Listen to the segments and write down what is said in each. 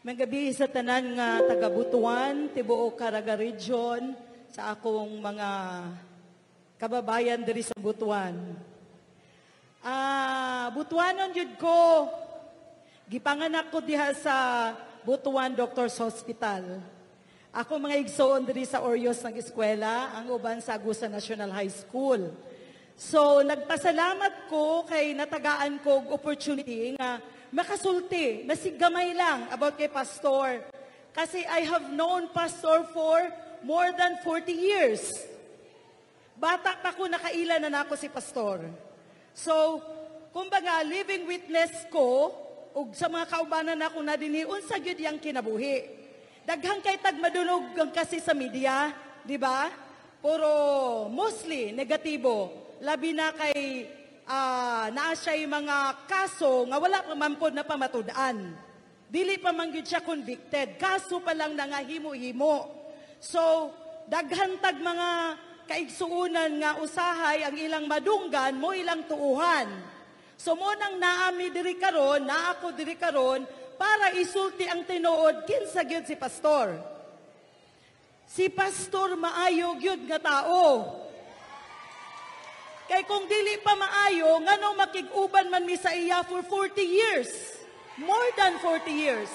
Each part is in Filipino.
Magabi sa tanan nga taga Butuan, tibuok Caraga Region, sa akong mga kababayan diri sa Butuan. Butuanon yun ko, gipanganak ko diha sa Butuan Doctors Hospital. Ako mga igsoon diri sa Orios ng eskwela, ang uban sa Agusa National High School. So, nagpasalamat ko kay natagaan ko opportunity nga makasulti, nasigamay lang about kay Pastor. Kasi I have known Pastor for more than 40 years. Bata pa ko, nakailan na ako si Pastor. So, kumbaga, living witness ko, ug sa mga kaubanan ako na dinhi, unsa gyud yang kinabuhi. Daghang kay tagmadulog kasi sa media, di ba? Puro mostly negatibo. Labi na kay naa siya'y mga kaso nga wala pa mampod na pamatud-an. Dili pa man gyud siya convicted. Kaso pa lang na nga himo-himo. So, daghantag mga kaigsuunan nga usahay ang ilang madunggan mo ilang tuuhan. So, mo nang naami diri karon, na ako diri karon, para isulti ang tinuod kinsa gyud si Pastor. Si Pastor maayo gyud nga tao. Kay kung dili pa maayo, ngano makig-uban man mi sa iya for 40 years. More than 40 years.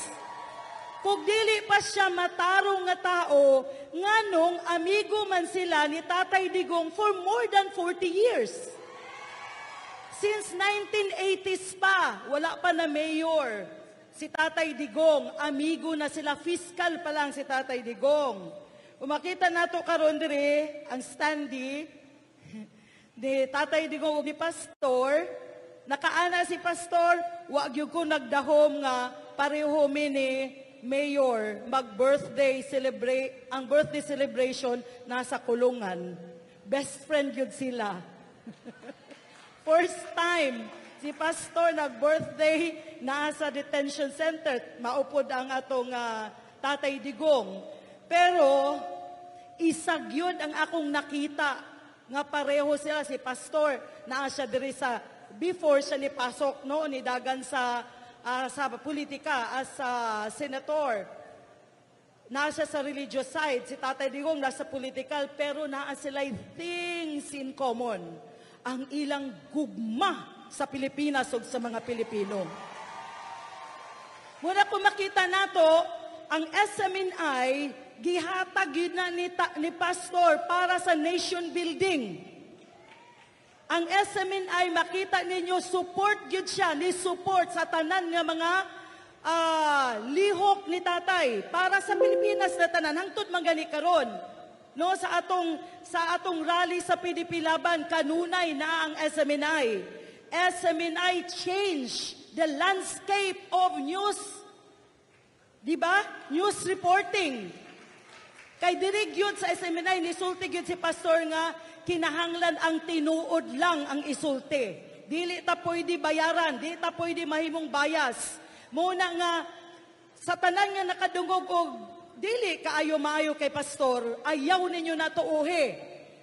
Kung dili pa siya matarong nga tao, nganong amigo man sila ni Tatay Digong for more than 40 years. Since 1980s pa, wala pa na mayor si Tatay Digong. Amigo na sila, fiscal pa lang si Tatay Digong. Umakita nato karon dire ang standee ni Tatay Digong ni Pastor, nakaana si Pastor, wag yung ko nagdahom nga pareho ni Mayor mag-birthday celebrate, ang birthday celebration nasa kulungan. Best friend yun sila. First time, si Pastor nag-birthday nasa detention center, maupod ang atong Tatay Digong. Pero, isag yun ang akong nakita nga pareho sila, si Pastor, naa siya diri sa, before siya ni pasok, no, ni dagan sa politika, as senator. Naa siya sa religious side, si Tatay Digong nasa political, pero naa sila things in common. Ang ilang gugma sa Pilipinas o sa mga Pilipino. Muna kung makita nato, ang SMNI, gihatag yun na ni Pastor para sa nation building. Ang SMNI, makita ninyo, support yun siya, ni support sa tanan nga mga lihok ni Tatay para sa Pilipinas na tanan. Hangtod manggali karon. No, sa atong rally sa PDP Laban, kanunay na ang SMNI. SMNI change the landscape of news. Diba? News reporting. Kay dirig yun sa SMNI, nisulti yun si Pastor nga, kinahanglan ang tinuod lang ang isulti. Dili ta pwede bayaran, dili ta pwede mahimong bias. Muna nga, sa tanan nga nakadungog og dili kaayo-maayo kay Pastor, ayaw ninyo na tuuhi.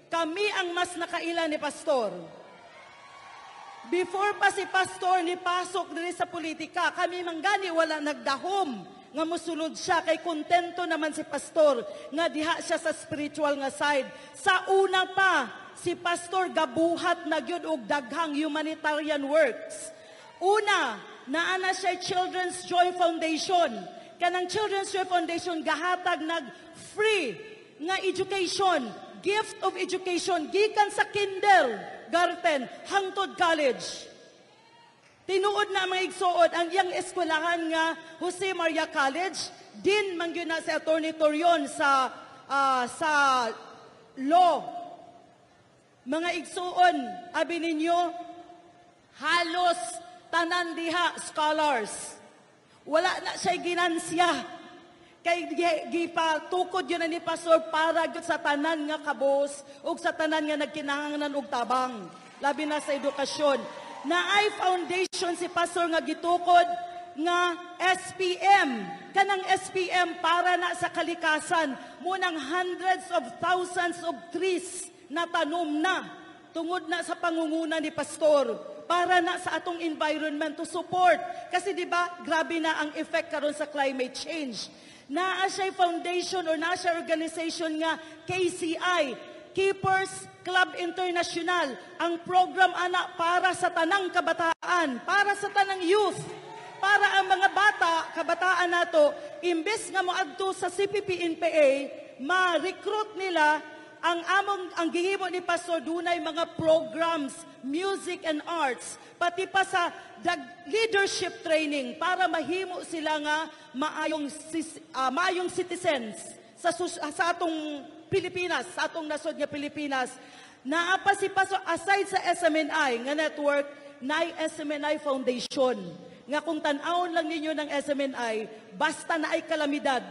Kami ang mas nakaila ni Pastor. Before pa si Pastor ni pasok diri sa politika, kami manggani wala nagdahom nga musulod siya, kay kontento naman si Pastor nga diha siya sa spiritual nga side. Sa una pa, si Pastor gabuhat na gyud og daghang humanitarian works. Una, naana siya Children's Joy Foundation. Kanang Children's Joy Foundation gahatag nag free nga education, gift of education gikan sa kindergarten hangtod college. Tinuod na mga igsuod ang iyang eskwelahan nga Jose Maria College, din mangyun na si Attorney Torion sa law. Mga igsuon, abi ninyo, halos tanan diha scholars. Wala na siya ginansya. Kay gipatukod yun na ni Pastor para sa tanan nga kabos o sa tanan nga nagkinahanglan og tabang. Labi na sa edukasyon. Na ay foundation si Pastor nga gitukod nga SPM. Kanang SPM para na sa kalikasan. Munang hundreds of thousands of trees na tanom na tungod na sa pangunguna ni Pastor. para na sa atong environment to support. Kasi di ba, grabe na ang effect karon sa climate change. Naa siya foundation or naa siya organization nga KCI, Keepers Club International. Ang program ana para sa tanang kabataan, para sa tanang youth, para ang mga bata, kabataan nato, imbes nga moadto sa CPP-NPA, ma-recruit nila ang gihimo ni Pastor dunay mga programs, music and arts, pati pa sa leadership training para mahimo sila nga maayong citizens sa atong Pilipinas, sa atong nasod nga Pilipinas. Naa pa si Pastor aside sa SMNI nga network, na SMNI Foundation. Nga kung tan-awon lang ninyo ng SMNI, basta na ay kalamidad,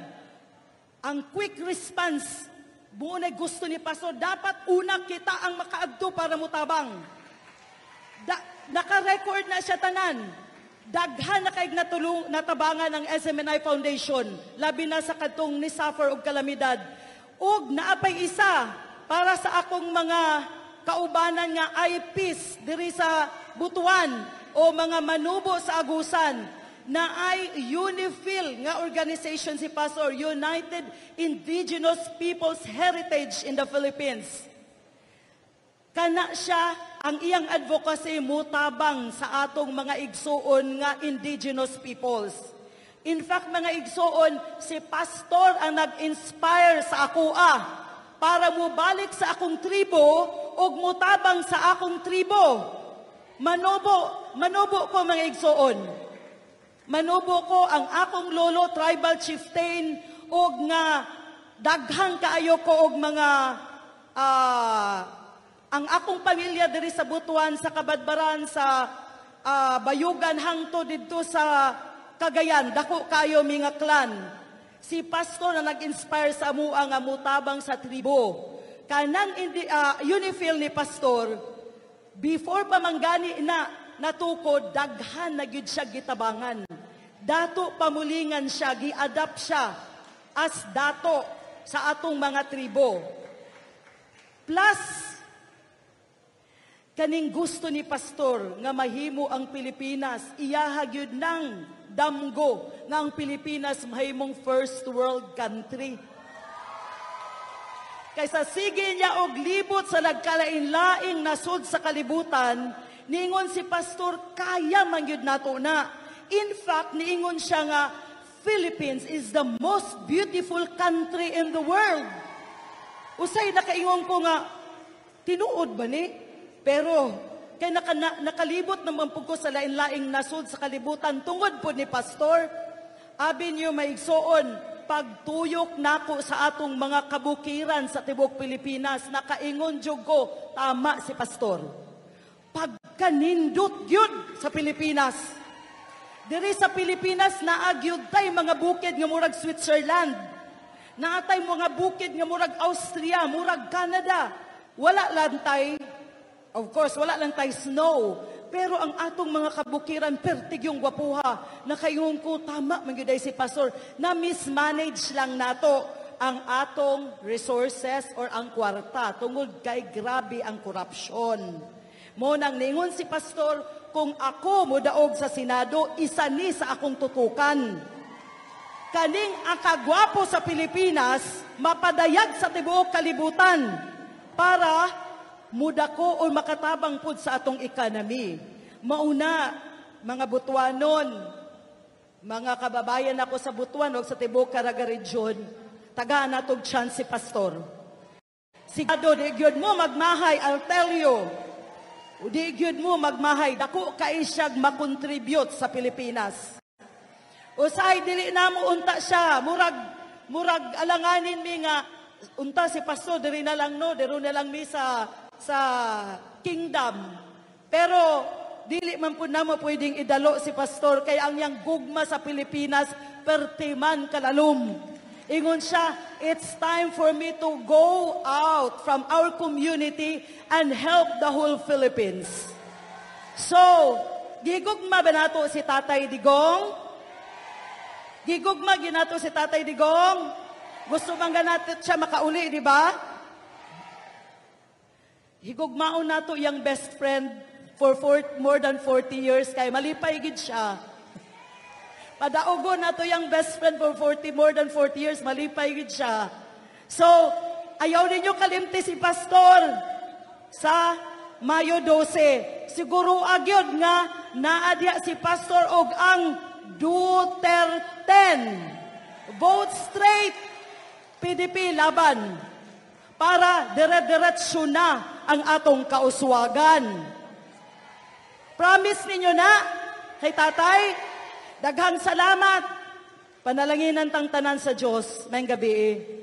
ang quick response, muna gusto ni Pastor, dapat una kita ang makaadto para mutabang. Naka-record na siya tanan. Daghan na kaig natabangan ng SMNI Foundation, labi na sa kadtong ni suffer og kalamidad. Ug naapay isa para sa akong mga kaubanan nga IPs diri sa Butuan o mga manubo sa Agusan na ay UNIFIL nga organization si Pastor, United Indigenous Peoples Heritage in the Philippines. Kana siya ang iyang advocacy mutabang sa atong mga igsuon nga indigenous peoples. In fact, mga igsuon, si Pastor ang nag-inspire sa akoa para mubalik sa akong tribo o mutabang sa akong tribo. Manubo ko mga igsuon. Manubo ko ang akong lolo, tribal chieftain, o nga daghang kaayo ko og mga ang akong pamilya diri sa Butuan, sa Kabadbaran, sa Bayugan, hangto dito sa Cagayan, dako kayo mga clan. Si Pastor na nag-inspire sa amua nga mutabang sa tribo. Kanang UNIFIL ni Pastor, before pa manggani na natukod, daghan na gyud siya gitabangan. Dato pamulingan siya, gi-adapt siya as dato sa atong mga tribo. Plus, kaning gusto ni Pastor nga mahimo ang Pilipinas, iyaha gyud nang damgo nga ang Pilipinas mahimong first world country. Kaysa sige niya og libot sa nagkalain-laing nasod sa kalibutan, niingon si Pastor, kaya man gyud nato na. In fact, niingon siya nga, Philippines is the most beautiful country in the world. Usay nakaingon ko nga, tinuod ba ni? Pero, kay nakalibot naman po ko sa lain-laing nasod sa kalibutan, tungod po ni Pastor, abi niyo maigsoon, pagtuyok nako sa atong mga kabukiran sa tibok Pilipinas, nakaingon jud ko, tama si Pastor. Pagkanindot yun sa Pilipinas. Diri sa Pilipinas, naagyod tay mga bukid nga murag Switzerland. Naatay mga bukid nga murag Austria, murag Canada. Wala lang tay, of course, wala lang tay snow. Pero ang atong mga kabukiran, pertig yung gwapuha. Nakaingon ko, tama, magyuday si Pastor, na mismanage lang nato ang atong resources or ang kwarta. Tungod kay grabe ang korupsyon. Mo nang ningon si Pastor, kung ako mudaog sa Senado, isa ni sa akong tutukan. Kaning ang kagwapo sa Pilipinas, mapadayag sa tibuok kalibutan para mudako o makatabang pud sa atong economy. Mauna, mga Butuanon, mga kababayan ako sa Butuan o sa tibuok Caraga Region, tagaan natong chance si Pastor. Sigado, di gyud mo magmahay, I'll tell you, di gyud mo magmahay, dako kay siya makontribute sa Pilipinas. Usay dili namo unta siya, murag alanganin mi nga unta si Pastor diri na lang no, diri na lang mi sa kingdom. Pero dili man pud namo pwedeng idalo si Pastor kay ang yang gugma sa Pilipinas pertiman kalalom. Ingon siya, it's time for me to go out from our community and help the whole Philippines. So, gigugma ba nato si Tatay Digong? Gigugma ginato si Tatay Digong? Gusto bang nato siya makauli, di ba? Higugmaon nato yung best friend more than 40 years kay malipay gid siya. Padaogon na to yung best friend for more than 40 years, malipay gid siya. So, ayaw ninyo kalimti si pastor sa Mayo 12. Siguro agyod nga naadya si pastor og ang Duterte. Vote straight, PDP laban. Para dire-diretso na ang atong kauswagan. Promise ninyo na, kay tatay, daghang salamat. Panalanginan tang tanan sa Diyos. Mayang gabi.